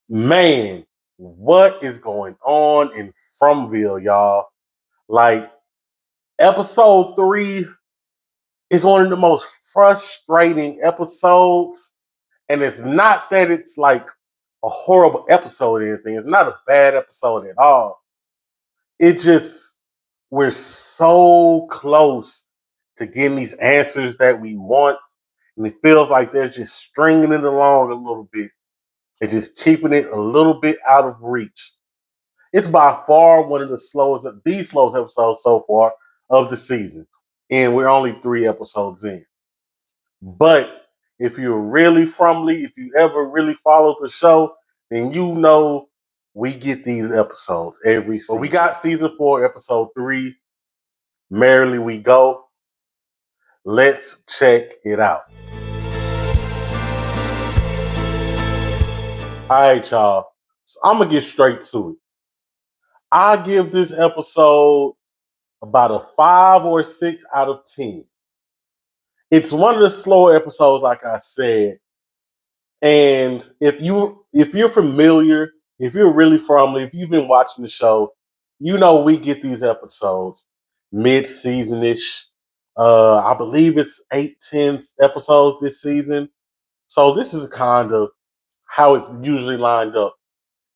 Man, what is going on in Fromville, y'all? Like, episode 3 is one of the most frustrating episodes. And it's not that it's like a horrible episode or anything. It's not a bad episode at all. It just, we're so close to getting these answers that we want. And it feels like they're just stringing it along a little bit and just keeping it a little bit out of reach. It's by far one of the slowest episodes so far of the season. And we're only 3 episodes in. But if you're really Fromly, if you ever really followed the show, then you know we get these episodes every season. But we got season 4, episode 3, Merrily We Go. Let's check it out. All right, y'all. So I'm going to get straight to it. I give this episode about a 5 or 6 out of 10. It's one of the slower episodes, like I said. And if you're familiar, if you're really Fromly, if you've been watching the show, you know we get these episodes mid-season-ish. I believe it's 8-10 episodes this season. So this is kind of how it's usually lined up.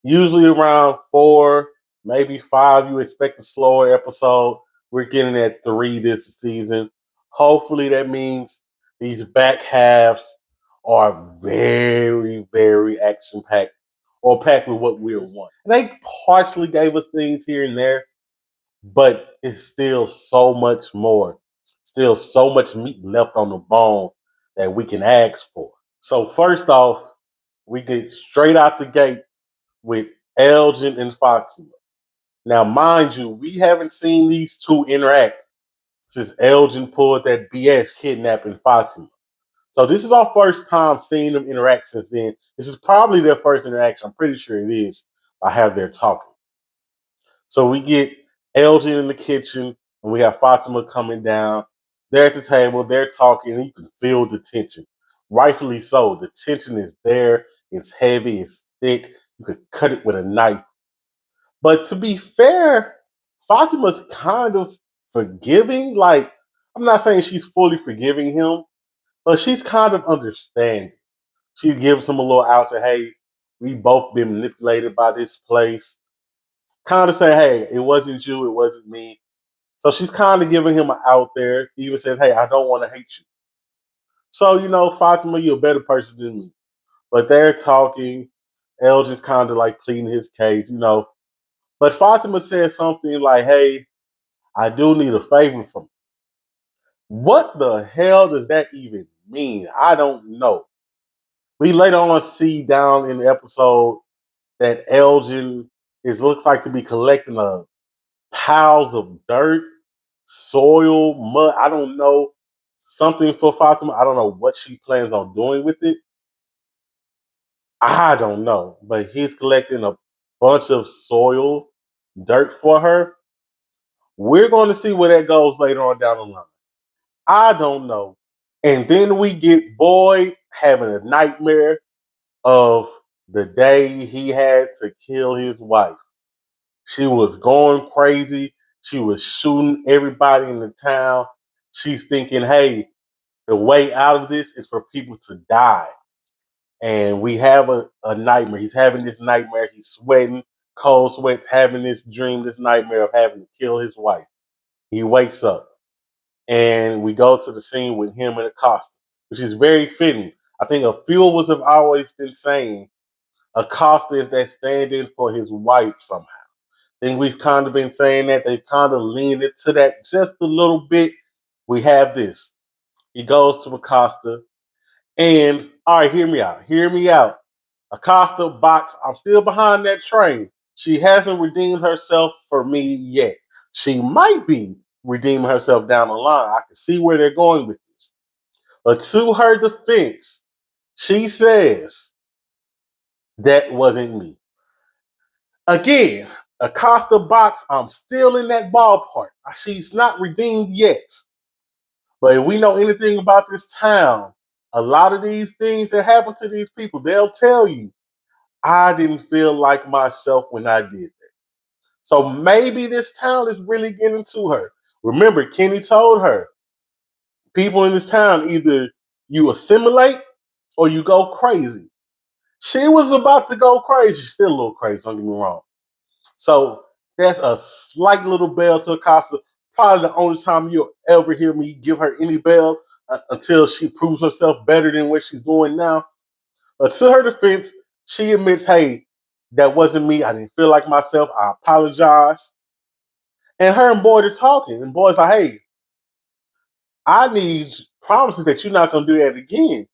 Usually around 4, maybe 5, you expect a slower episode. We're getting at 3 this season. Hopefully that means these back halves are very, very action-packed or packed with what we want. And they partially gave us things here and there, but it's still so much more. Still so much meat left on the bone that we can ask for. So first off, we get straight out the gate with Elgin and Fatima. Now, mind you, we haven't seen these two interact since Elgin pulled that BS kidnapping Fatima. So this is our first time seeing them interact since then. This is probably their first interaction. I'm pretty sure it is by how they're talking. So we get Elgin in the kitchen and we have Fatima coming down. They're at the table, they're talking, and you can feel the tension. Rightfully so. The tension is there, it's heavy, it's thick. You could cut it with a knife. But to be fair, Fatima's kind of forgiving. Like, I'm not saying she's fully forgiving him, but she's kind of understanding. She gives him a little out, say, hey, we both been manipulated by this place. Kind of say, hey, it wasn't you, it wasn't me. So she's kind of giving him an out there. He even says, hey, I don't want to hate you. So, Fatima, you're a better person than me. But they're talking. El just kind of like pleading his case. But Fatima says something like, hey, I do need a favor from you. What the hell does that even mean? I don't know. We later on see down in the episode that Elgin looks like to be collecting piles of dirt, soil, mud. I don't know. Something for Fatima. I don't know what she plans on doing with it. I don't know. But he's collecting a bunch of soil, dirt for her. We're going to see where that goes later on down the line. I don't know. And then we get Boyd having a nightmare of the day he had to kill his wife. She was going crazy. She was shooting everybody in the town. She's thinking, hey, the way out of this is for people to die. And we have a nightmare. He's having this nightmare. He's sweating, cold sweats, having this dream, this nightmare of having to kill his wife. He wakes up. And we go to the scene with him and Acosta, which is very fitting. I think a few of us have always been saying Acosta is that stand-in for his wife somehow. I think we've kind of been saying that. They've kind of leaned into that just a little bit. We have this. He goes to Acosta. And, all right, hear me out. Hear me out. Acosta box. I'm still behind that train. She hasn't redeemed herself for me yet. She might be redeeming herself down the line. I can see where they're going with this. But to her defense, she says, that wasn't me. Again, Acosta box, I'm still in that ballpark. She's not redeemed yet. But if we know anything about this town, a lot of these things that happen to these people, they'll tell you, I didn't feel like myself when I did that. So maybe this town is really getting to her. Remember, Kenny told her, people in this town, either you assimilate or you go crazy. She was about to go crazy. She's still a little crazy, don't get me wrong. So that's a slight little bell to Acosta. Probably the only time you'll ever hear me give her any bell until she proves herself better than what she's doing now. But to her defense, she admits, hey, that wasn't me. I didn't feel like myself. I apologize. And her and Boyd are talking. And Boyd's like, hey, I need promises that you're not going to do that again.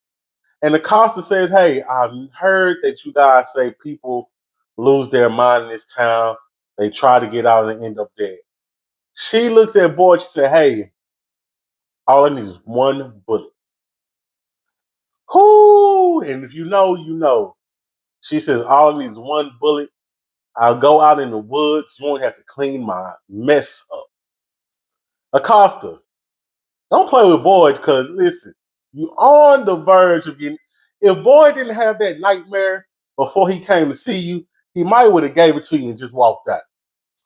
And Acosta says, hey, I've heard that you guys say people lose their mind in this town. They try to get out and end up dead. She looks at Boyd. She said, hey, all I need is one bullet. Whoo! And if you know, you know. She says, all I need is one bullet. I'll go out in the woods. You won't have to clean my mess up. Acosta, don't play with Boyd because, listen, you on the verge of getting. If Boyd didn't have that nightmare before he came to see you, he might would have gave it to you and just walked out.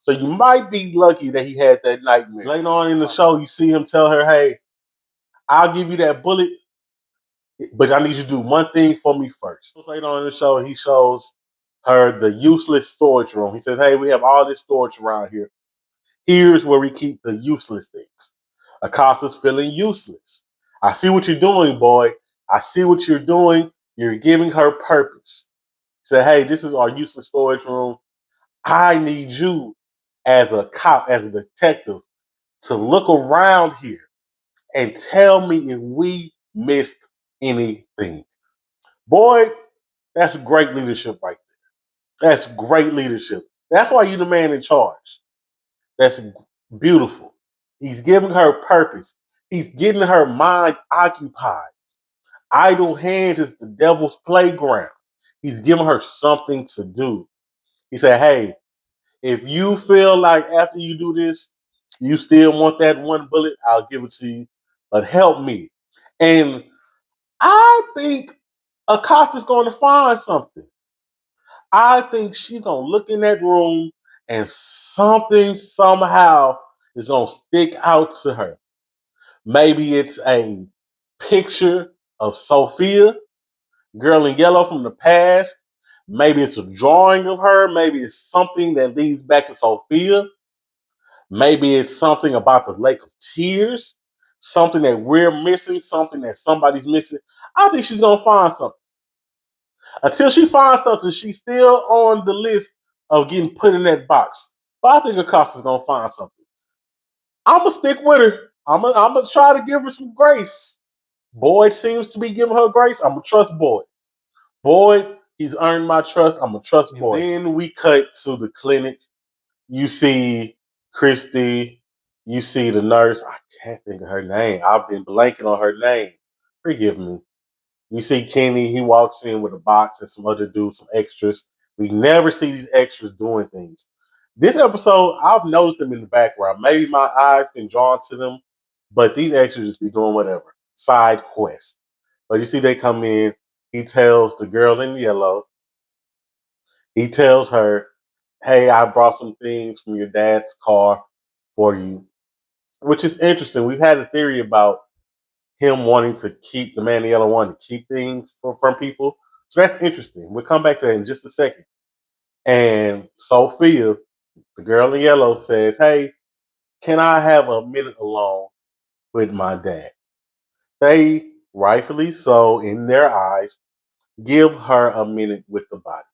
So you might be lucky that he had that nightmare. Later on in the show, you see him tell her, hey, I'll give you that bullet, but I need you to do one thing for me first. Later on in the show, he shows her the useless storage room. He says, hey, we have all this storage around here. Here's where we keep the useless things. Acosta's feeling useless. I see what you're doing, boy. I see what you're doing. You're giving her purpose. Say, hey, this is our useless storage room. I need you as a cop, as a detective, to look around here and tell me if we missed anything. Boy, that's great leadership right there. That's great leadership. That's why you're the man in charge. That's beautiful. He's giving her purpose. He's getting her mind occupied. Idle hands is the devil's playground. He's giving her something to do. He said, hey, if you feel like after you do this, you still want that one bullet, I'll give it to you. But help me. And I think Acosta's going to find something. I think she's going to look in that room and something somehow is going to stick out to her. Maybe it's a picture of Sophia, girl in yellow from the past. Maybe it's a drawing of her. Maybe it's something that leads back to Sophia. Maybe it's something about the Lake of Tears, something that we're missing, something that somebody's missing. I think she's going to find something. Until she finds something, she's still on the list of getting put in that box. But I think Acosta's going to find something. I'm going to stick with her. I'm gonna try to give her some grace. Boyd seems to be giving her grace. I'm going to trust Boyd. Boyd, he's earned my trust. I'm going to trust Boyd. And then we cut to the clinic. You see Christy. You see the nurse. I can't think of her name. I've been blanking on her name. Forgive me. You see Kenny. He walks in with a box and some other dudes, some extras. We never see these extras doing things. This episode, I've noticed them in the background. Maybe my eyes been drawn to them, but these extras just be doing whatever. Side quest. But you see they come in. He tells the girl in yellow, he tells her, hey, I brought some things from your dad's car for you, which is interesting. We've had a theory about him wanting to keep, the man in yellow wanting to keep things from people. So that's interesting. We'll come back to that in just a second. And Sophia, the girl in yellow, says, hey, can I have a minute alone with my dad? They, rightfully so, in their eyes, give her a minute with the body.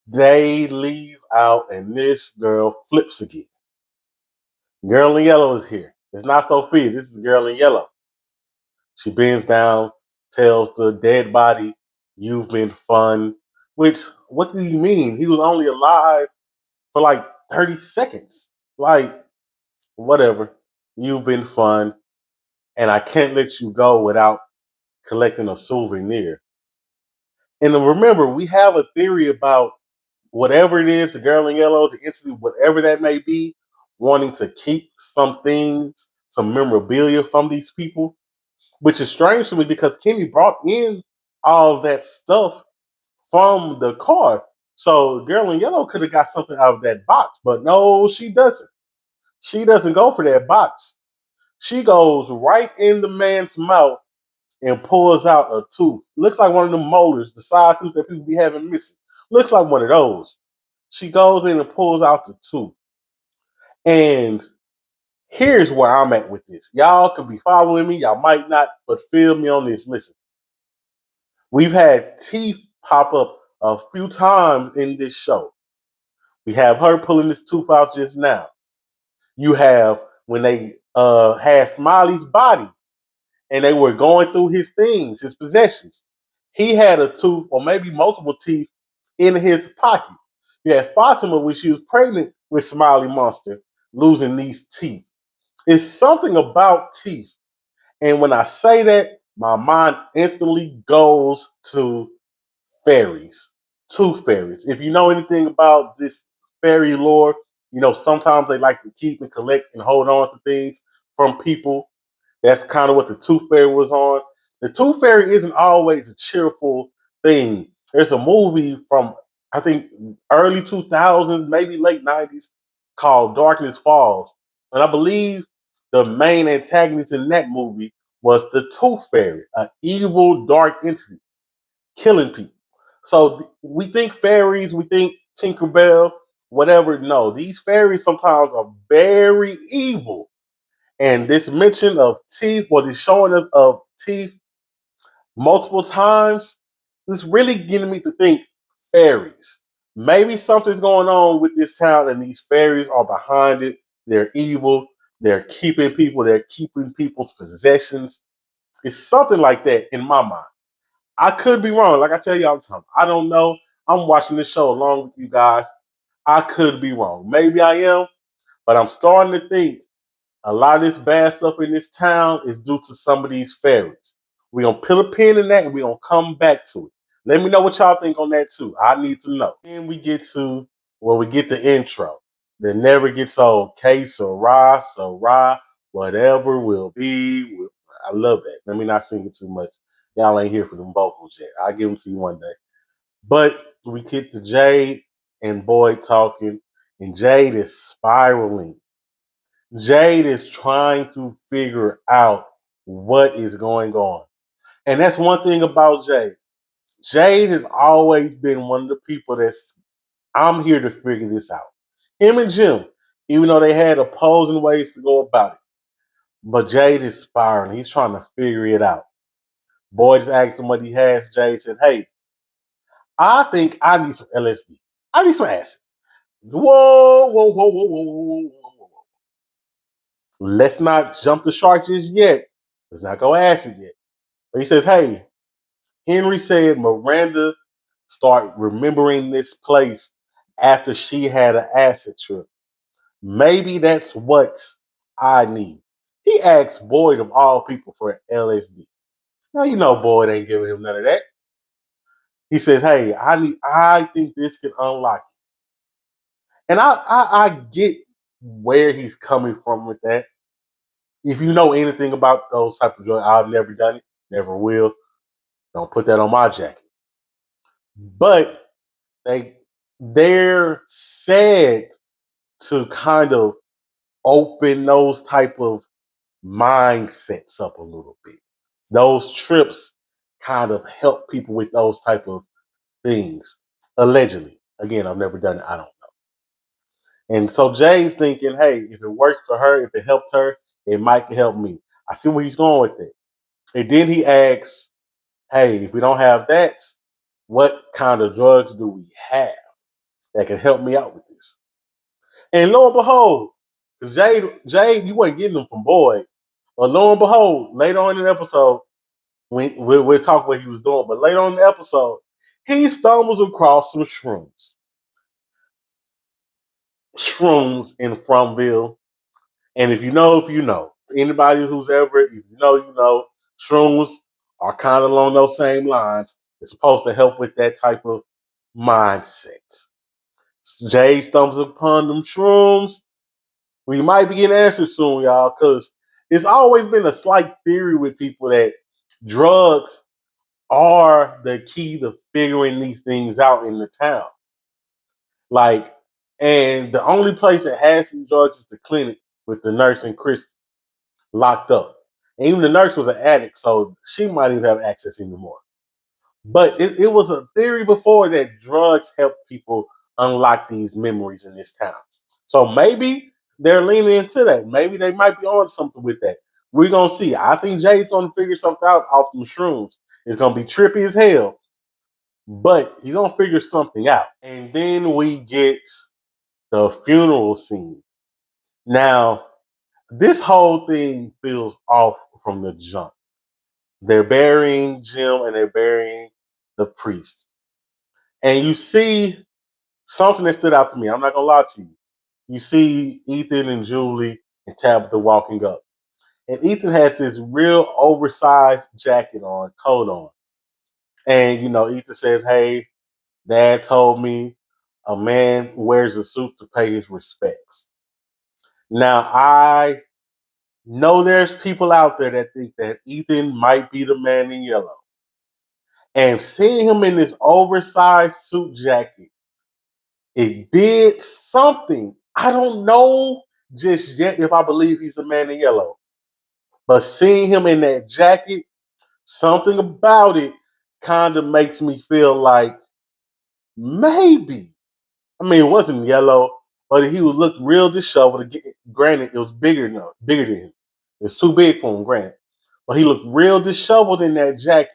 They leave out, and this girl flips again. Girl in yellow is here. It's not Sophia. This is the girl in yellow. She bends down, tells the dead body, you've been fun. Which, what do you mean? He was only alive for like 30 seconds. Like, whatever. You've been fun. And I can't let you go without collecting a souvenir. And remember, we have a theory about whatever it is, the girl in yellow, the entity, whatever that may be, wanting to keep some things, some memorabilia from these people, which is strange to me because Kenny brought in all of that stuff from the car. So girl in yellow could have got something out of that box, but no, she doesn't. She doesn't go for that box. She goes right in the man's mouth and pulls out a tooth. Looks like one of them molars, the side tooth that people be having missing. Looks like one of those. She goes in and pulls out the tooth. And here's where I'm at with this. Y'all could be following me, y'all might not, but feel me on this. Listen, we've had teeth pop up a few times in this show. We have her pulling this tooth out just now. You have when they had Smiley's body and they were going through his things, his possessions. He had a tooth or maybe multiple teeth in his pocket. You had Fatima when she was pregnant with Smiley Monster losing these teeth. It's something about teeth. And when I say that, my mind instantly goes to fairies, tooth fairies. If you know anything about this fairy lore, you know sometimes they like to keep and collect and hold on to things from people. That's kind of what the Tooth Fairy was on. The Tooth Fairy isn't always a cheerful thing. There's a movie from I think early 2000s, maybe late 90s, called Darkness Falls, and I believe the main antagonist in that movie was the Tooth Fairy, an evil dark entity killing people. So we think fairies, we think Tinkerbell, whatever. No, these fairies sometimes are very evil. And this mention of teeth, or this showing us of teeth multiple times, is really getting me to think fairies. Maybe something's going on with this town, and these fairies are behind it. They're evil. They're keeping people's possessions. It's something like that in my mind. I could be wrong. Like I tell you all the time, I don't know. I'm watching this show along with you guys. I could be wrong. Maybe I am, but I'm starting to think a lot of this bad stuff in this town is due to some of these fairies. We're going to put a pin in that and we're going to come back to it. Let me know what y'all think on that too. I need to know. Then we get to, well, we get the intro that never gets old. K, Sarah, whatever will be. I love that. Let me not sing it too much. Y'all ain't here for them vocals yet. I'll give them to you one day. But we get to Jade and Boyd talking, and Jade is spiraling. Jade is trying to figure out what is going on. And that's one thing about Jade. Jade has always been one of the people that's, I'm here to figure this out. Him and Jim, even though they had opposing ways to go about it. But Jade is spiraling. He's trying to figure it out. Boyd just asked him what he has. Jade said, hey, I think I need some LSD. I need some acid. Whoa. Let's not jump the shark just yet. Let's not go acid yet. But he says, hey, Henry said Miranda start remembering this place after she had an acid trip. Maybe that's what I need. He asked Boyd of all people for LSD. Now you know Boyd ain't giving him none of that. He says, hey, I think this can unlock it. And I get where he's coming from with that. If you know anything about those type of drugs, I've never done it, never will. Don't put that on my jacket. But they're said to kind of open those type of mindsets up a little bit. Those trips kind of help people with those type of things. Allegedly. Again, I've never done it. I don't know. And so Jay's thinking, hey, if it works for her, if it helped her, it might help me. I see where he's going with it. And then he asks, hey, if we don't have that, what kind of drugs do we have that can help me out with this? And lo and behold, because Jade, you weren't getting them from Boyd. But lo and behold, later on in the episode, we'll talk what he was doing. But later on in the episode, he stumbles across some shrooms. Shrooms in Fromville. And if you know, you know. Anybody who's ever, if you know, shrooms are kind of along those same lines. It's supposed to help with that type of mindset. Jay stumbles upon them shrooms. We might be getting answers soon, y'all, because it's always been a slight theory with people that drugs are the key to figuring these things out in the town. Like, and the only place that has some drugs is the clinic with the nurse and Christy locked up. And even the nurse was an addict, so she might even have access anymore. But it was a theory before that drugs help people unlock these memories in this town. So maybe they're leaning into that. Maybe they might be on something with that. We're gonna see. I think Jay's gonna figure something out off the shrooms. It's gonna be trippy as hell, but he's gonna figure something out. And then we get the funeral scene. Now, this whole thing feels off from the jump. They're burying Jim and they're burying the priest. And you see something that stood out to me. I'm not gonna lie to you. You see Ethan and Julie and Tabitha walking up. And Ethan has this real oversized jacket on, coat on. And Ethan says, "Hey, Dad told me a man wears a suit to pay his respects." Now I know there's people out there that think that Ethan might be the man in yellow. And seeing him in this oversized suit jacket, it did something. I don't know just yet if I believe he's the man in yellow. But seeing him in that jacket, something about it kind of makes me feel like maybe. I mean, it wasn't yellow, but he was looked real disheveled. Granted, it was bigger than him. It's too big for him, granted. But he looked real disheveled in that jacket.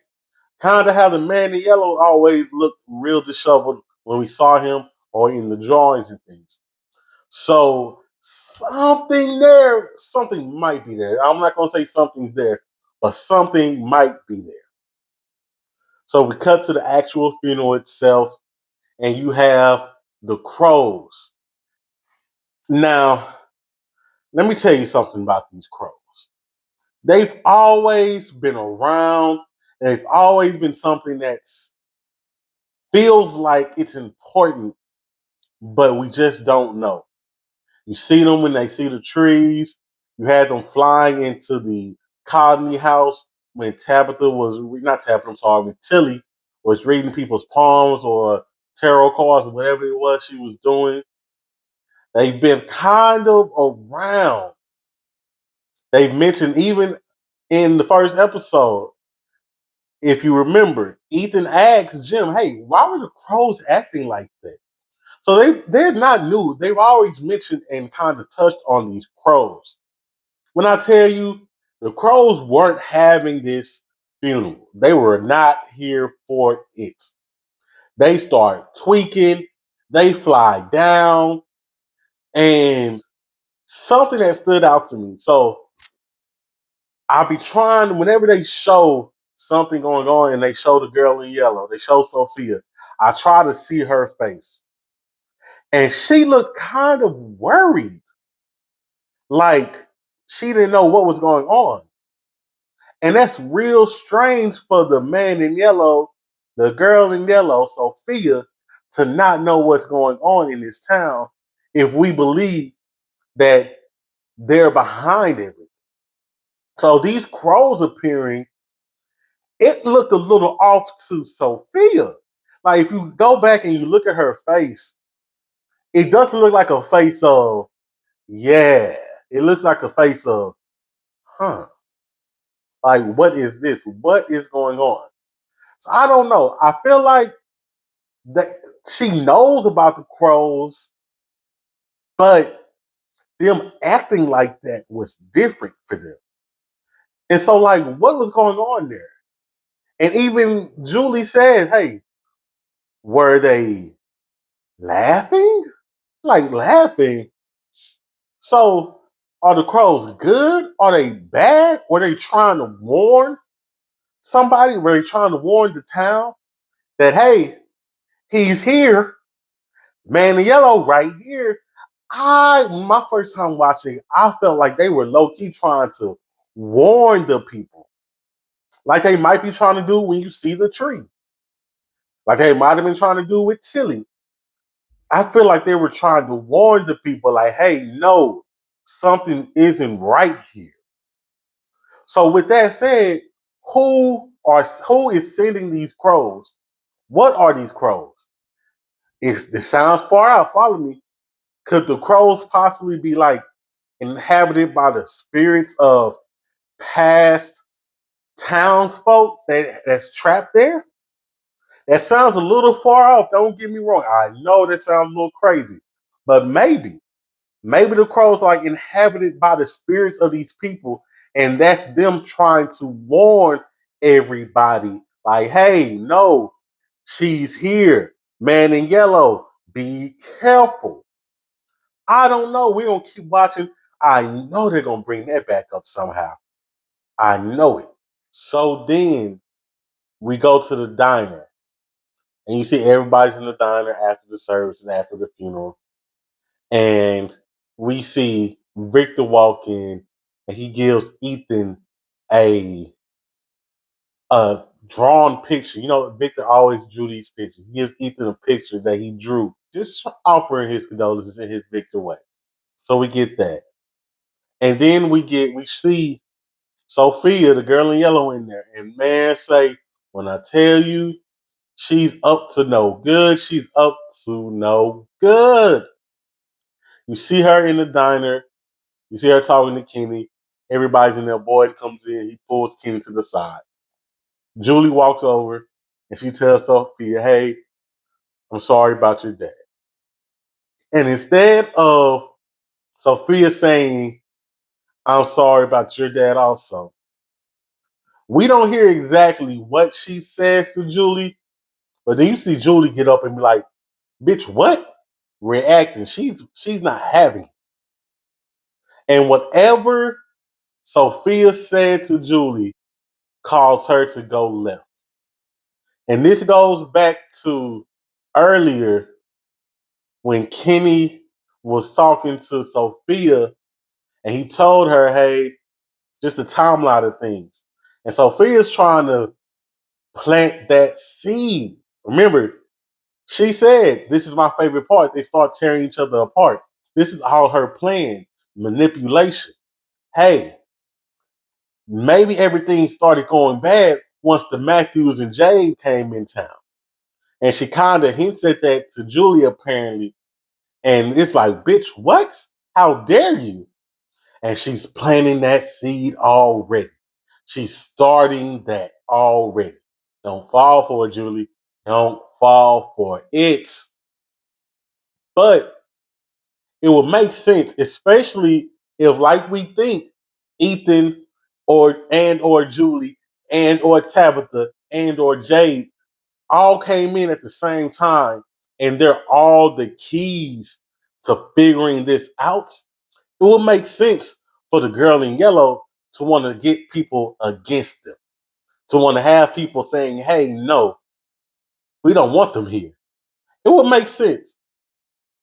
Kind of how the man in yellow always looked real disheveled when we saw him or in the drawings and things. So something there, something might be there. I'm not going to say something's there, but something might be there. So we cut to the actual funeral itself, and you have the crows. Now, let me tell you something about these crows. They've always been around, and they've always been something that's feels like it's important, but we just don't know. You see them when they see the trees. You had them flying into the colony house when Tabitha was not Tabitha. I'm sorry, when Tilly was reading people's palms or tarot cards or whatever it was she was doing. They've been kind of around. They've mentioned even in the first episode, if you remember, Ethan asked Jim, "Hey, why were the crows acting like that?" So they're not new. They've always mentioned and kind of touched on these crows. When I tell you the crows weren't having this funeral, they were not here for it. They start tweaking, they fly down, and something that stood out to me. So I'll be trying whenever they show something going on and they show the girl in yellow, they show Sophia. I try to see her face. And she looked kind of worried, like she didn't know what was going on. And that's real strange for the man in yellow, the girl in yellow, Sophia, to not know what's going on in this town if we believe that they're behind everything. So these crows appearing, it looked a little off to Sophia. Like if you go back and you look at her face, it doesn't look like a face of, yeah. It looks like a face of, huh. Like, what is this? What is going on? So I don't know. I feel like that she knows about the crows, but them acting like that was different for them. And so, like, what was going on there? And even Julie said, "Hey, were they laughing? Like laughing? So, are the crows good? Are they bad? Were they trying to warn somebody? Were they trying to warn the town that, hey, he's here, man in yellow right here?" My first time watching, I felt like they were low key trying to warn the people, like they might be trying to do when you see the tree, like they might have been trying to do with Tilly. I feel like they were trying to warn the people, like, "Hey, no, something isn't right here." So, with that said, who who is sending these crows? What are these crows? This sounds far out. Follow me. Could the crows possibly be like inhabited by the spirits of past townsfolk that's trapped there? That sounds a little far off. Don't get me wrong. I know that sounds a little crazy, but maybe the crows are like inhabited by the spirits of these people, and that's them trying to warn everybody, like, hey, no, she's here. Man in yellow, be careful. I don't know. We're gonna keep watching. I know they're gonna bring that back up somehow. I know it. So then we go to the diner, and you see everybody's in the diner after the services, after the funeral. And we see Victor walk in, and he gives Ethan a a drawn picture. You know, Victor always drew these pictures. He gives Ethan a picture that he drew, just offering his condolences in his Victor way. So we get that. And then we see Sophia, the girl in yellow, in there. And man, say, when I tell you she's up to no good, she's up to no good. You see her in the diner. You see her talking to Kenny. Everybody's in there. Boyd comes in. He pulls Kenny to the side. Julie walks over and she tells Sophia, hey, I'm sorry about your dad. And instead of Sophia saying, I'm sorry about your dad also, we don't hear exactly what she says to Julie, but then you see Julie get up and be like, bitch, what? Reacting. She's not having it. And whatever Sophia said to Julie caused her to go left. And this goes back to earlier when Kenny was talking to Sophia and he told her, hey, just a timeline of things. And Sophia's trying to plant that seed. Remember, she said, this is my favorite part. They start tearing each other apart. This is all her plan, manipulation. Hey, maybe everything started going bad once the Matthews and Jade came in town. And she kind of hints at that to Julia, apparently. And it's like, bitch, what? How dare you? And she's planting that seed already. She's starting that already. Don't fall for it, Julie. Don't fall for it. But it would make sense, especially if, like we think, Ethan or Julie and or Tabitha and or Jade all came in at the same time, and they're all the keys to figuring this out. It would make sense for the girl in yellow to want to get people against them, to want to have people saying, hey, no, we don't want them here. It would make sense.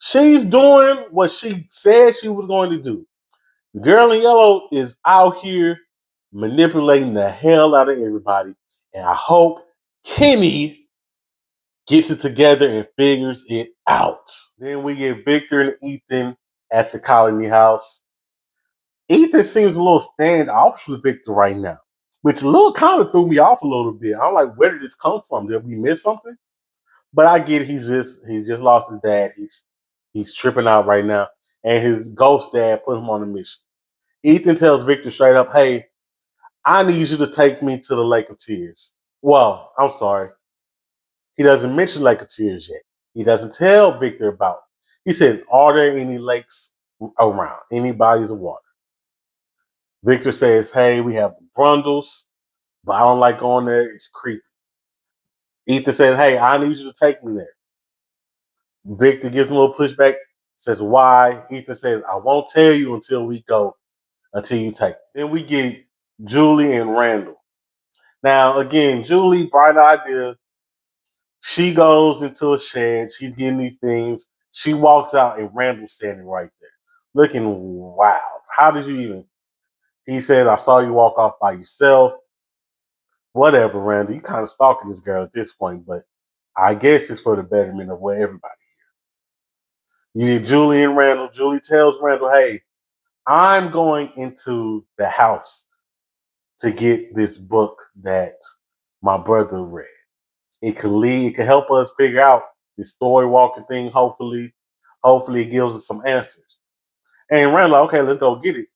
She's doing what she said she was going to do. The girl in yellow is out here manipulating the hell out of everybody. And I hope Kenny gets it together and figures it out. Then we get Victor and Ethan at the colony house. Ethan seems a little standoffish with Victor right now, which a little kind of threw me off a little bit. I'm like, where did this come from? Did we miss something? But I get it. He just lost his dad. He's tripping out right now, and his ghost dad put him on a mission. Ethan tells Victor straight up, "Hey, I need you to take me to the Lake of Tears." Well, I'm sorry. He doesn't mention Lake of Tears yet. He doesn't tell Victor about it. He said, are there any lakes around? Any bodies of water? Victor says, hey, we have Brundles, but I don't like going there. It's creepy. Ethan says, hey, I need you to take me there. Victor gives him a little pushback, says, why? Ethan says, I won't tell you until we go, until you take me. Then we get Julie and Randall. Now, again, Julie, bright idea. She goes into a shed. She's getting these things. She walks out, and Randall's standing right there, looking wild. How did you even? He said, I saw you walk off by yourself. Whatever, Randall. You kind of stalking this girl at this point, but I guess it's for the betterment of what everybody. You get Julie and Randall. Julie tells Randall, hey, I'm going into the house to get this book that my brother read. It could lead, it could help us figure out the story walking thing. Hopefully it gives us some answers. And Randall, okay, let's go get it.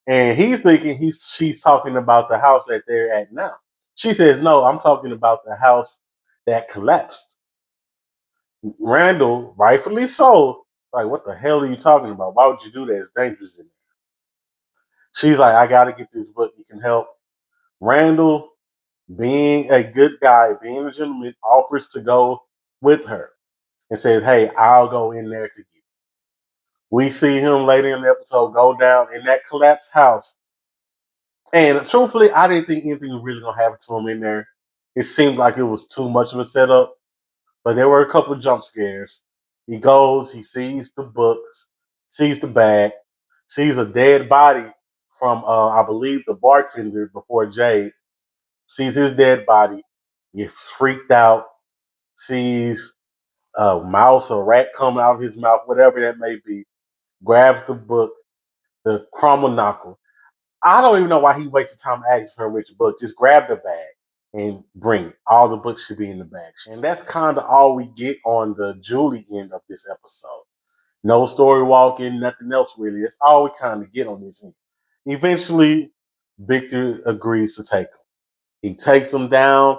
And he's thinking she's talking about the house that they're at now. She says, no, I'm talking about the house that collapsed. Randall, rightfully so, like, what the hell are you talking about? Why would you do that? It's dangerous in there. She's like, I gotta get this book. You can help. Randall, being a good guy, being a gentleman, offers to go with her and says, hey, I'll go in there to get it. We see him later in the episode go down in that collapsed house. And truthfully, I didn't think anything was really gonna happen to him in there. It seemed like it was too much of a setup, but there were a couple of jump scares. He goes, he sees the books, sees the bag, sees a dead body from I believe the bartender before Jade, sees his dead body, gets freaked out, sees a mouse or rat come out of his mouth, whatever that may be, grabs the book, the Chromonacle. I don't even know why he wasted time asking her which book. Just grab the bag and bring it. All the books should be in the bag. And that's kind of all we get on the Julie end of this episode. No story walking, nothing else really. That's all we kind of get on this end. Eventually, Victor agrees to take him. He takes him down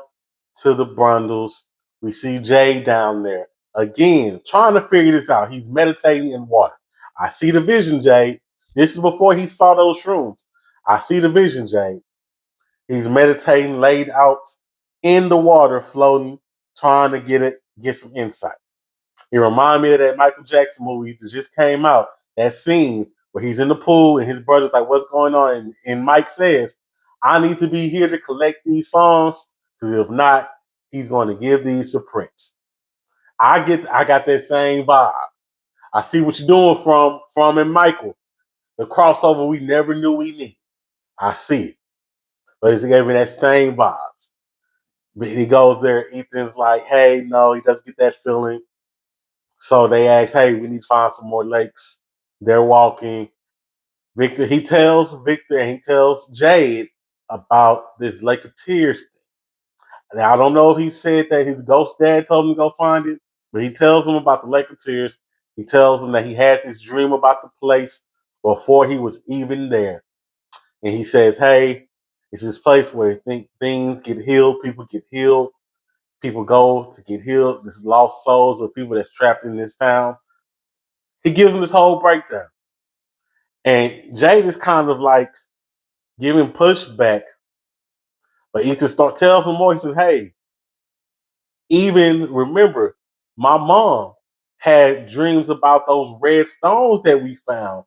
to the Brundles. We see Jay down there. Again, trying to figure this out. He's meditating in water. I see the vision, Jay. This is before he saw those shrooms. I see the vision, Jay. He's meditating, laid out in the water, floating, trying to get some insight. It reminded me of that Michael Jackson movie that just came out. That scene where he's in the pool and his brother's like, "What's going on?" And Mike says, "I need to be here to collect these songs because if not, he's going to give these to Prince." I got that same vibe. I see what you're doing from and Michael. The crossover we never knew we needed. I see it, but it's giving me that same vibes. But he goes there. Ethan's like, "Hey, no," he doesn't get that feeling. So they ask, hey, we need to find some more lakes. They're walking. He tells Victor and he tells Jade about this Lake of Tears thing. Now, I don't know if he said that his ghost dad told him to go find it, but he tells him about the Lake of Tears. He tells him that he had this dream about the place before he was even there. And he says, hey, it's this place where things get healed, people get healed, people go to get healed. This lost souls of people that's trapped in this town. He gives him this whole breakdown. And Jade is kind of like giving pushback, but he just tells him more. He says, hey, even remember, my mom had dreams about those red stones that we found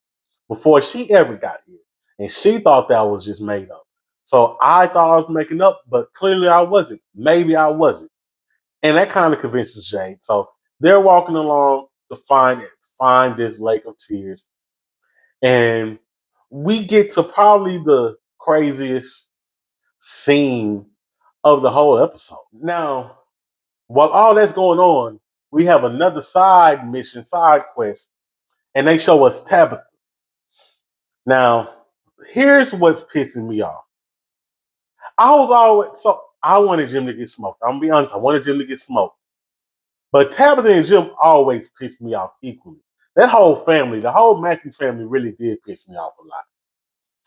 before she ever got here. And she thought that was just made up. So I thought I was making up, but clearly I wasn't. Maybe I wasn't. And that kind of convinces Jade. So they're walking along to find this Lake of Tears. And we get to probably the craziest scene of the whole episode. Now, while all that's going on, we have another side mission, side quest, and they show us Tabitha. Now, here's what's pissing me off. I wanted Jim to get smoked. I'm gonna be honest, I wanted Jim to get smoked. But Tabitha and Jim always pissed me off equally. That whole family, the whole Matthews family really did piss me off a lot.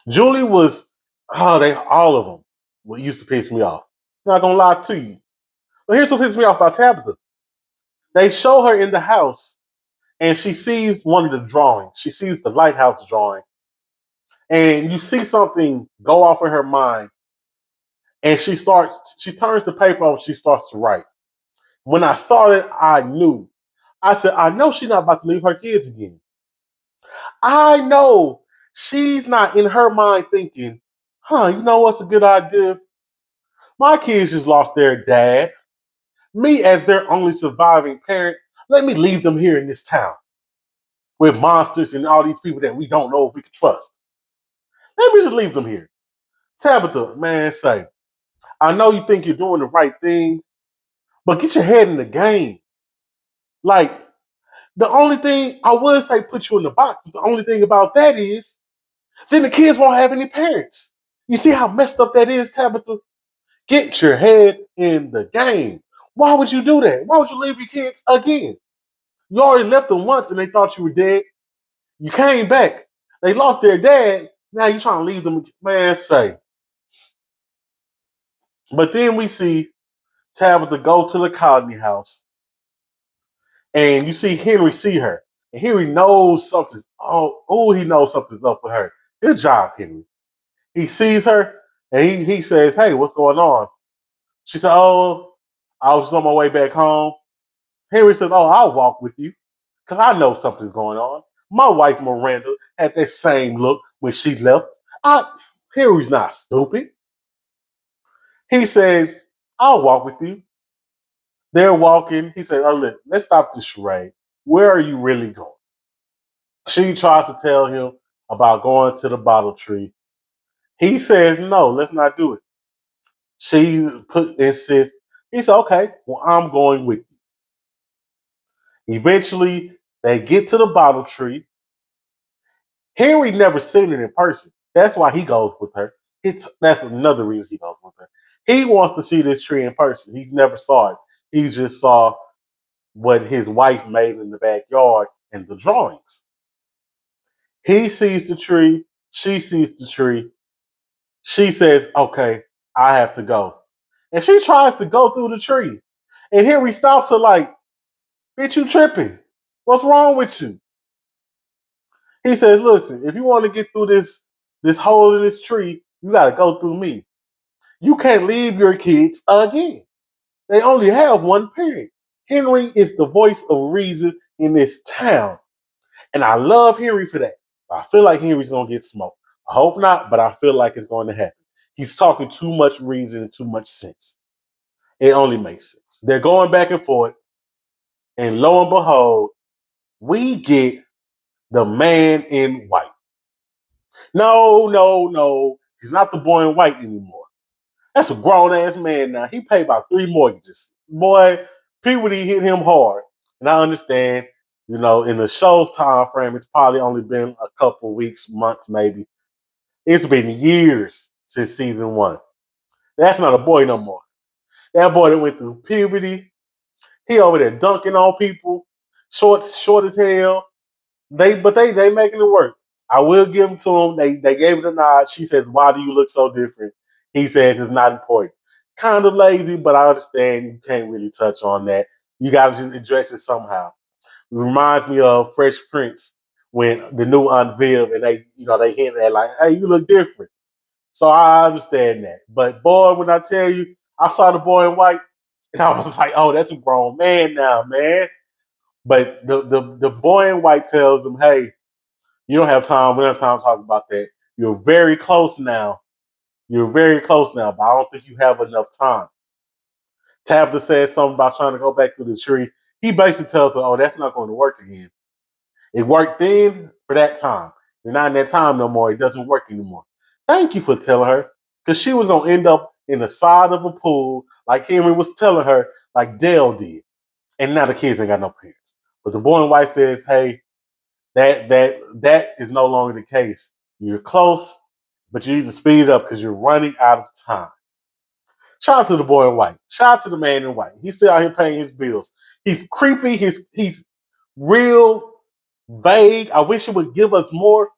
Julie was, all of them used to piss me off. Not gonna lie to you. But here's what pissed me off about Tabitha. They show her in the house and she sees one of the drawings. She sees the lighthouse drawing. And you see something go off in her mind. And she turns the paper over, she starts to write. When I saw it, I knew. I said, I know she's not about to leave her kids again. I know she's not in her mind thinking, you know what's a good idea? My kids just lost their dad. Me, as their only surviving parent, let me leave them here in this town with monsters and all these people that we don't know if we can trust. Let me just leave them here. Tabitha, man, say, I know you think you're doing the right thing, but get your head in the game. Like, the only thing I would say put you in the box, but the only thing about that is then the kids won't have any parents. You see how messed up that is, Tabitha? Get your head in the game. Why would you do that? Why would you leave your kids again? You already left them once and they thought you were dead. You came back. They lost their dad. Now you trying to leave them. Man, say. But then we see Tabitha go to the colony house and you see Henry see her. And Henry knows something's, he knows something's up with her. Good job, Henry. He sees her and he says, hey, what's going on? She said, oh, I was just on my way back home. Henry says, oh, I'll walk with you because I know something's going on. My wife, Miranda, had that same look when she left. Henry's not stupid. He says, I'll walk with you. They're walking. He said, oh, look, let's stop this charade. Where are you really going? She tries to tell him about going to the bottle tree. He says, no, let's not do it. She insists. He said, okay, well, I'm going with you. Eventually, they get to the bottle tree. Henry never seen it in person. That's why he goes with her. That's another reason he goes with her. He wants to see this tree in person. He's never saw it. He just saw what his wife made in the backyard and the drawings. He sees the tree. She sees the tree. She says, okay, I have to go. And she tries to go through the tree. And Henry stops her like, bitch, you tripping. What's wrong with you? He says, listen, if you want to get through this hole in this tree, you got to go through me. You can't leave your kids again. They only have one parent. Henry is the voice of reason in this town. And I love Henry for that. I feel like Henry's going to get smoked. I hope not, but I feel like it's going to happen. He's talking too much reason and too much sense. It only makes sense. They're going back and forth. And lo and behold, we get the man in white. No, no, no. He's not the boy in white anymore. That's a grown ass man now. He paid about 3 mortgages. Boy, puberty hit him hard. And I understand, in the show's time frame, it's probably only been a couple weeks, months, maybe. It's been years since season 1. That's not a boy no more. That boy that went through puberty, he over there dunking on people, short as hell. They making it work. I will give them to him. They gave it a nod. She says, "Why do you look so different?" He says, "It's not important." Kind of lazy, but I understand you can't really touch on that. You got to just address it somehow. It reminds me of Fresh Prince when the new Aunt Viv and they hinted at like, "Hey, you look different." So I understand that. But boy, when I tell you, I saw the boy in white, and I was like, "Oh, that's a grown man now, man." But the boy in white tells him, "Hey, you don't have time. We don't have time to talk about that. You're very close now. You're very close now, but I don't think you have enough time." Tabitha says something about trying to go back to the tree. He basically tells her, oh, that's not going to work again. It worked then for that time. You're not in that time no more. It doesn't work anymore. Thank you for telling her, because she was going to end up in the side of a pool like Henry was telling her, like Dale did. And now the kids ain't got no parents. But the boy in white says, hey, that is no longer the case. You're close, but you need to speed it up because you're running out of time. Shout out to the boy in white. Shout out to the man in white. He's still out here paying his bills. He's creepy. He's real vague. I wish he would give us more.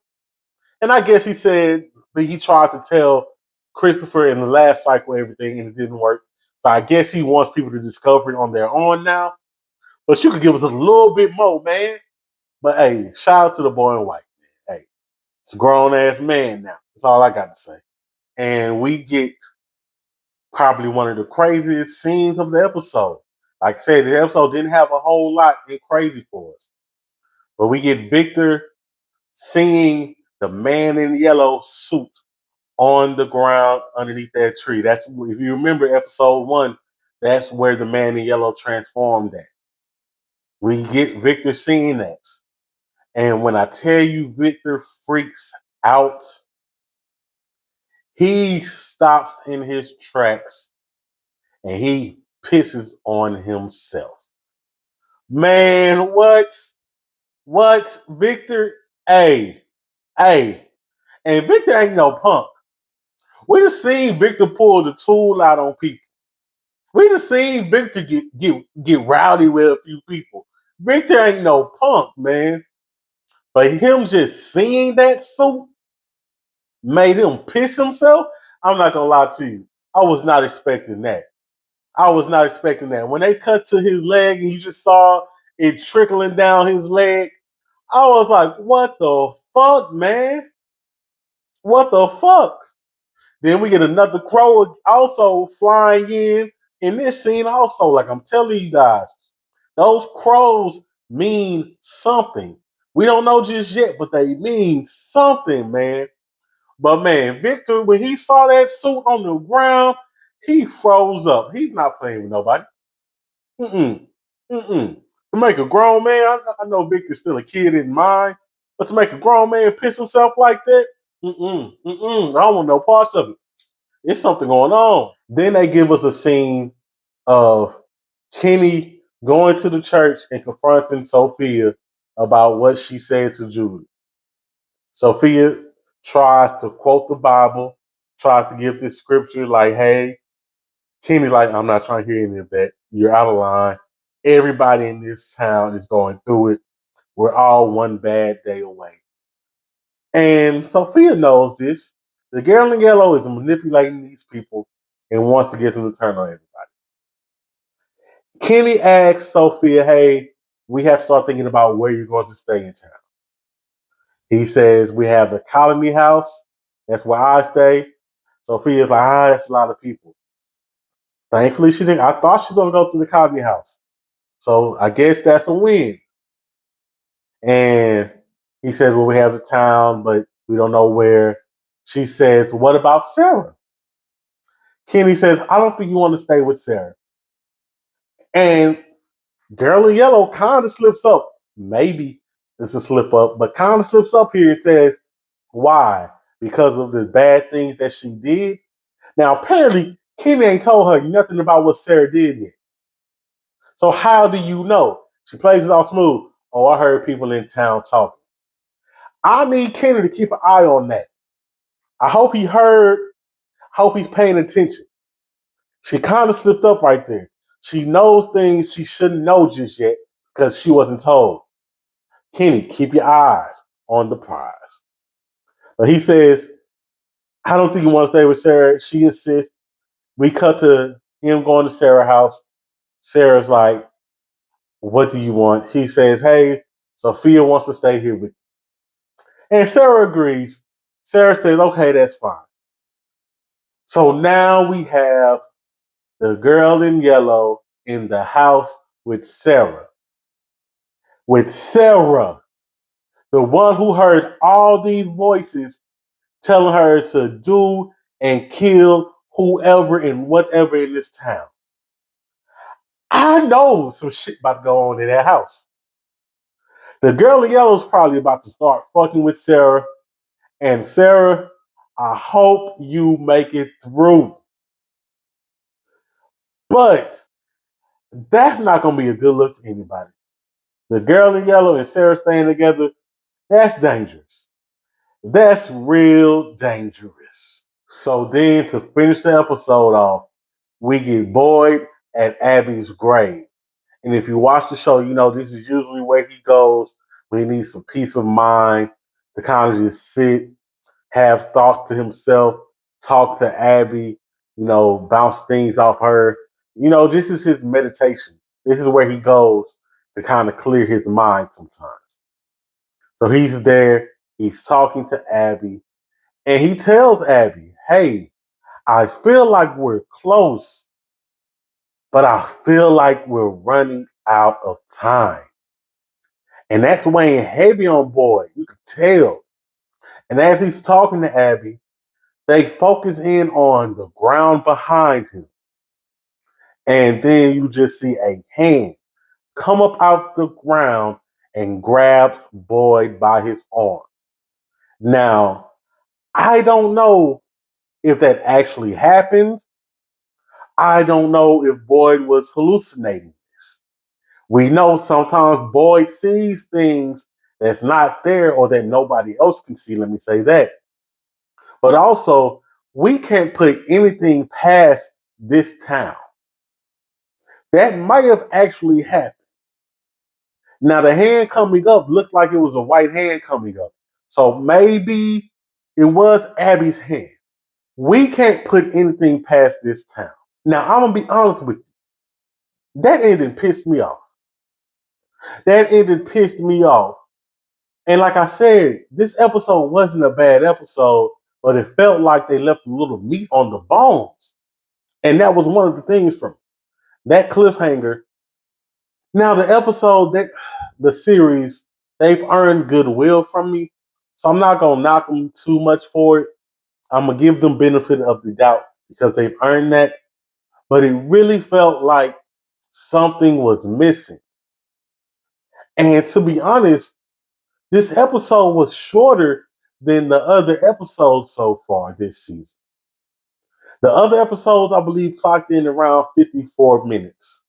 And I guess he said that he tried to tell Christopher in the last cycle everything and it didn't work. So I guess he wants people to discover it on their own now. But you could give us a little bit more, man. But hey, shout out to the boy in white. Hey, it's a grown ass man now. That's all I got to say. And we get probably one of the craziest scenes of the episode. Like I said, the episode didn't have a whole lot in crazy for us. But we get Victor seeing the man in yellow suit on the ground underneath that tree. That's, if you remember episode 1, that's where the man in yellow transformed at. We get Victor seeing that. And when I tell you Victor freaks out, he stops in his tracks and he pisses on himself. Man, what? What? Victor? Hey. And Victor ain't no punk. We just seen Victor pull the tool out on people. We just seen Victor get rowdy with a few people. Victor ain't no punk, man. But him just seeing that suit made him piss himself. I'm not gonna lie to you. I was not expecting that. I was not expecting that. When they cut to his leg and you just saw it trickling down his leg, I was like, what the fuck, man? What the fuck? Then we get another crow also flying in this scene also. Like I'm telling you guys, those crows mean something. We don't know just yet, but they mean something, man. But man, Victor, when he saw that suit on the ground, he froze up. He's not playing with nobody. Mm-mm. Mm-mm. To make a grown man, I know Victor's still a kid in mind, but to make a grown man piss himself like that, I don't want no parts of it. It's something going on. Then they give us a scene of Kenny going to the church and confronting Sophia about what she said to Julie. Sophia tries to quote the Bible, tries to give this scripture like, hey, Kenny's like, I'm not trying to hear any of that. You're out of line. Everybody in this town is going through it. We're all one bad day away. And Sophia knows this. The girl in yellow is manipulating these people and wants to get them to turn on everybody. Kenny asks Sophia, hey, we have to start thinking about where you're going to stay in town. He says, we have the Colony House. That's where I stay. Sophia's like, that's a lot of people. Thankfully, she didn't. I thought she was going to go to the Colony House. So I guess that's a win. And he says, well, we have the town, but we don't know where. She says, what about Sarah? Kenny says, I don't think you want to stay with Sarah. And Girl in Yellow kind of slips up. Maybe it's a slip up, but kind of slips up here and says, why? Because of the bad things that she did. Now, apparently, Kenny ain't told her nothing about what Sarah did yet. So how do you know? She plays it all smooth. Oh, I heard people in town talking. I need Kenny to keep an eye on that. I hope he heard, hope he's paying attention. She kind of slipped up right there. She knows things she shouldn't know just yet because she wasn't told. Kenny, keep your eyes on the prize. But he says, I don't think you want to stay with Sarah. She insists. We cut to him going to Sarah's house. Sarah's like, what do you want? He says, hey, Sophia wants to stay here with you. And Sarah agrees. Sarah says, okay, that's fine. So now we have the girl in yellow in the house with Sarah. With Sarah, the one who heard all these voices telling her to do and kill whoever and whatever in this town. I know some shit about to go on in that house. The girl in yellow is probably about to start fucking with Sarah. And Sarah, I hope you make it through. But that's not going to be a good look for anybody. The girl in yellow and Sarah staying together, that's dangerous. That's real dangerous. So then to finish the episode off, we get Boyd at Abby's grave. And if you watch the show, you know this is usually where he goes when he needs some peace of mind to kind of just sit, have thoughts to himself, talk to Abby, bounce things off her. This is his meditation. This is where he goes to kind of clear his mind sometimes. So he's there, he's talking to Abby, and he tells Abby, hey, I feel like we're close, but I feel like we're running out of time. And that's weighing heavy on Boyd. You can tell. And as he's talking to Abby, they focus in on the ground behind him. And then you just see a hand come up out the ground and grabs Boyd by his arm. Now, I don't know if that actually happened. I don't know if Boyd was hallucinating this. We know sometimes Boyd sees things that's not there or that nobody else can see. Let me say that. But also, We can't put anything past this town. That might have actually happened. Now the hand coming up looked like it was a white hand coming up. So maybe it was Abby's hand. We can't put anything past this town. Now I'm gonna be honest with you. That ending pissed me off. That ending pissed me off. And like I said, this episode wasn't a bad episode, but it felt like they left a little meat on the bones. And that was one of the things from that cliffhanger. Now the series, they've earned goodwill from me. So I'm not gonna knock them too much for it. I'm gonna give them benefit of the doubt because they've earned that. But it really felt like something was missing. And to be honest, this episode was shorter than the other episodes so far this season. The other episodes, I believe, clocked in around 54 minutes.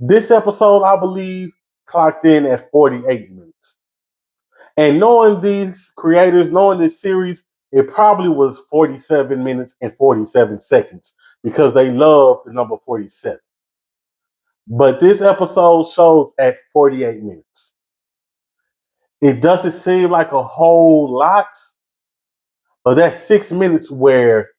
This episode, I believe, clocked in at 48 minutes. And knowing these creators, knowing this series, it probably was 47 minutes and 47 seconds because they love the number 47. But this episode shows at 48 minutes. It doesn't seem like a whole lot, but that's 6 minutes where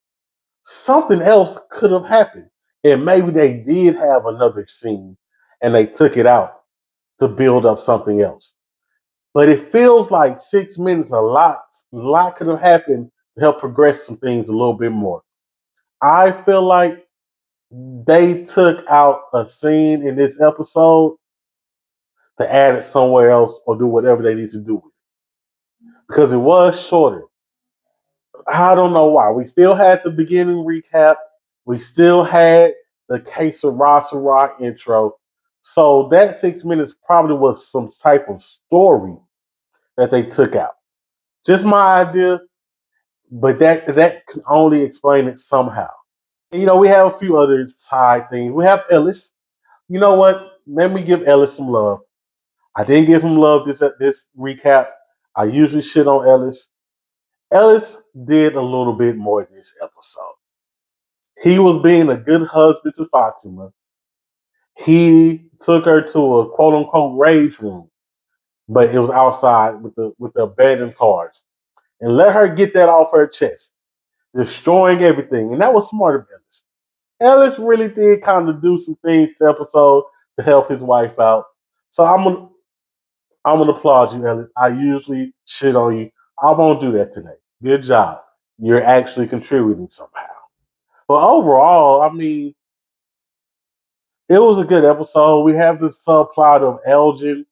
something else could have happened. And maybe they did have another scene and they took it out to build up something else. But it feels like 6 minutes, a lot could have happened to help progress some things a little bit more. I feel like they took out a scene in this episode to add it somewhere else or do whatever they need to do with it. Because it was shorter. I don't know why. We still had the beginning recap. We still had the case of Rasara intro. So that 6 minutes probably was some type of story that they took out. Just my idea, but that can only explain it somehow. And, we have a few other side things. We have Ellis. You know what? Let me give Ellis some love. I didn't give him love this recap. I usually shit on Ellis. Ellis did a little bit more this episode. He was being a good husband to Fatima. He took her to a quote unquote rage room, but it was outside with the abandoned cars, and let her get that off her chest, destroying everything. And that was smart of Ellis. Ellis really did kind of do some things this episode to help his wife out. So I'm gonna applaud you, Ellis. I usually shit on you. I won't do that today. Good job. You're actually contributing somehow. But overall, I mean, it was a good episode. We have this subplot of Elgin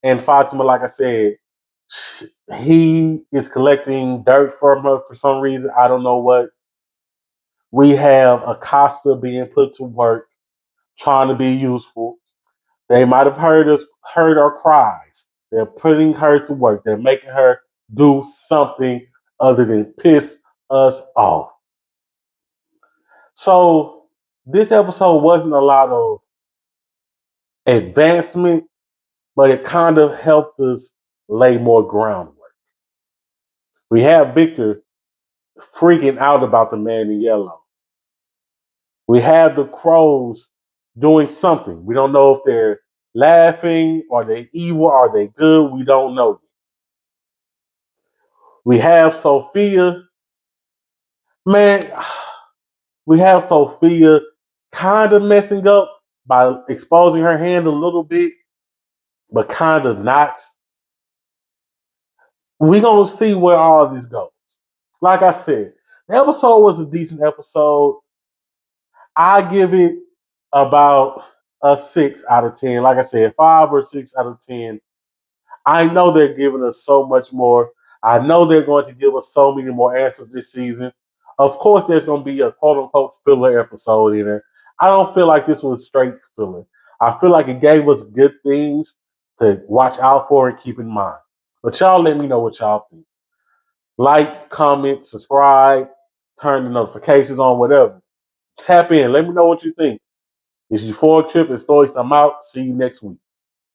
and Fatima, like I said. He is collecting dirt from her for some reason. I don't know what. We have Acosta being put to work, trying to be useful. They might have heard our cries. They're putting her to work. They're making her do something other than piss us off. So this episode wasn't a lot of advancement, but it kind of helped us lay more groundwork. We have Victor freaking out about the man in yellow. We have the crows doing something. We don't know if they're laughing, are they evil, are they good? We don't know. We have Sophia. Man, we have Sophia kind of messing up by exposing her hand a little bit, but kind of not. We're going to see where all this goes. Like I said, the episode was a decent episode. I give it about a 6 out of 10. Like I said, 5 or 6 out of 10. I know they're giving us so much more. I know they're going to give us so many more answers this season. Of course, there's going to be a quote unquote filler episode in there. I don't feel like this was straight filler. I feel like it gave us good things to watch out for and keep in mind. But y'all let me know what y'all think. Like, comment, subscribe, turn the notifications on, whatever. Tap in. Let me know what you think. It's Euphoric Trip and Stories. I'm out. See you next week.